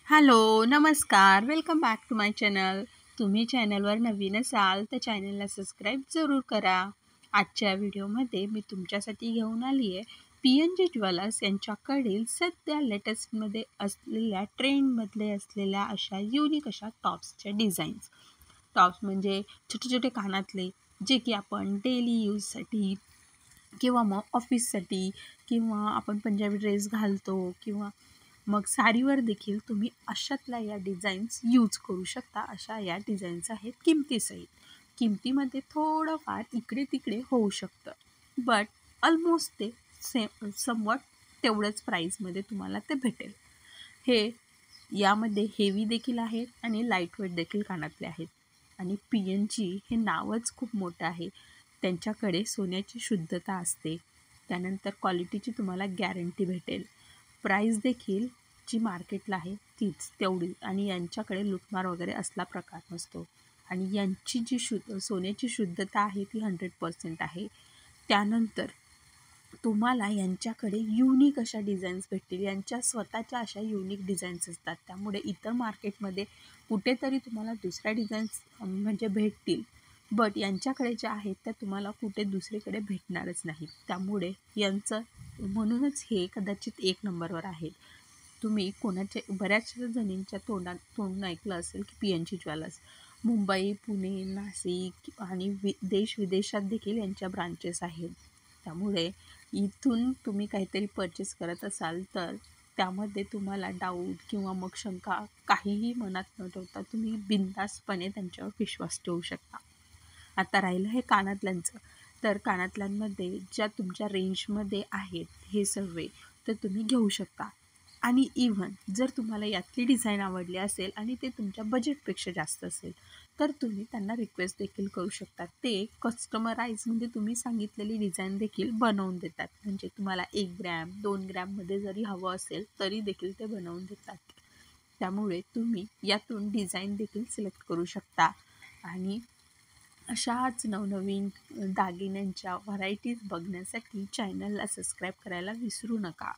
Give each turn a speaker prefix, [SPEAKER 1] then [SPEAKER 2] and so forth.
[SPEAKER 1] Hello, नमस्कार. Welcome back to my channel. तुम्ही चॅनलवर नवीन असाल तर चॅनलला सबस्क्राईब जरूर करा. आजच्या व्हिडिओमध्ये मी तुमच्यासाठी घेऊन आली आहे PNG ज्वेलर्स यांच्याकडील सध्या लेटेस्टमध्ये असलेल्या ट्रेंडमधले असलेल्या अशा युनिक अशा टॉप्सच्या डिझाईन्स. टॉप्स म्हणजे छोटे छोटे कानातले जे की आपण डेली यूजसाठी किंवा मग ऑफिससाठी किंवा आपण पंजाबी ड्रेस घालतो किंवा मग साडीवर देखील तुम्ही अशातल्या या डिझाईन्स यूज करू शकता. अशा या डिझाईन्स आहेत किमतीसहित. किमतीमध्ये थोडंफार इकडे तिकडे होऊ शकतं, बट ऑलमोस्ट ते समवट तेवढंच प्राईजमध्ये तुम्हाला ते भेटेल. हे यामध्ये हेवी देखील आहेत आणि लाईट वेट देखील कानातले आहेत. आणि PNG हे नावच खूप मोठं आहे. त्यांच्याकडे सोन्याची शुद्धता असते. त्यानंतर क्वालिटीची तुम्हाला गॅरंटी भेटेल. प्राईस देखील जी मार्केटला आहे तीच तेवढी आणि यांच्याकडे लुटमार वगैरे असला प्रकार नसतो. आणि यांची जी सोन्याची शुद्धता आहे ती 100% आहे. त्यानंतर तुम्हाला यांच्याकडे युनिक अशा डिझाईन्स भेटतील. यांच्या स्वतःच्या अशा युनिक डिझाईन्स असतात. त्यामुळे इतर मार्केटमध्ये कुठेतरी तुम्हाला दुसऱ्या डिझाईन्स म्हणजे भेटतील, बट यांच्याकडे ज्या आहेत त्या तुम्हाला कुठे दुसरीकडे भेटणारच नाहीत. त्यामुळे यांचं म्हणूनच हे कदाचित 1 नंबरवर आहे. तुम्ही बऱ्याचशा जणींच्या तोंडून ऐकलं असेल की PNG ज्वेलर्स. मुंबई, पुणे, नाशिक आणि देश विदेशात देखील यांच्या ब्रांचेस आहेत. त्यामुळे इथून तुम्ही काहीतरी परचेस करत असाल तर त्यामध्ये तुम्हाला डाऊट किंवा मग शंका काहीही मनात न ठेवता तुम्ही बिनधास्तपणे त्यांच्यावर विश्वास ठेवू शकता. आता राहिलं हे कानातल्यांचं, तर कानातल्यांमध्ये ज्या तुमच्या रेंजमध्ये आहेत हे सर्व तर तुम्ही घेऊ शकता. आणि इव्हन जर तुम्हाला यातली डिझाईन आवडली असेल आणि ते तुमच्या बजेटपेक्षा जास्त असेल तर तुम्ही त्यांना रिक्वेस्ट देखील करू शकता. ते कस्टमराईज म्हणजे तुम्ही सांगितलेली डिझाईन देखील बनवून देतात. म्हणजे तुम्हाला 1 ग्रॅम 2 ग्रॅममध्ये जरी हवं असेल तरी देखील ते बनवून देतात. त्यामुळे तुम्ही यातून डिझाईन देखील सिलेक्ट करू शकता. आणि अशाच नवनवीन दागिन्यांच्या व्हरायटीज बघण्यासाठी चॅनलला सबस्क्राईब करायला विसरू नका.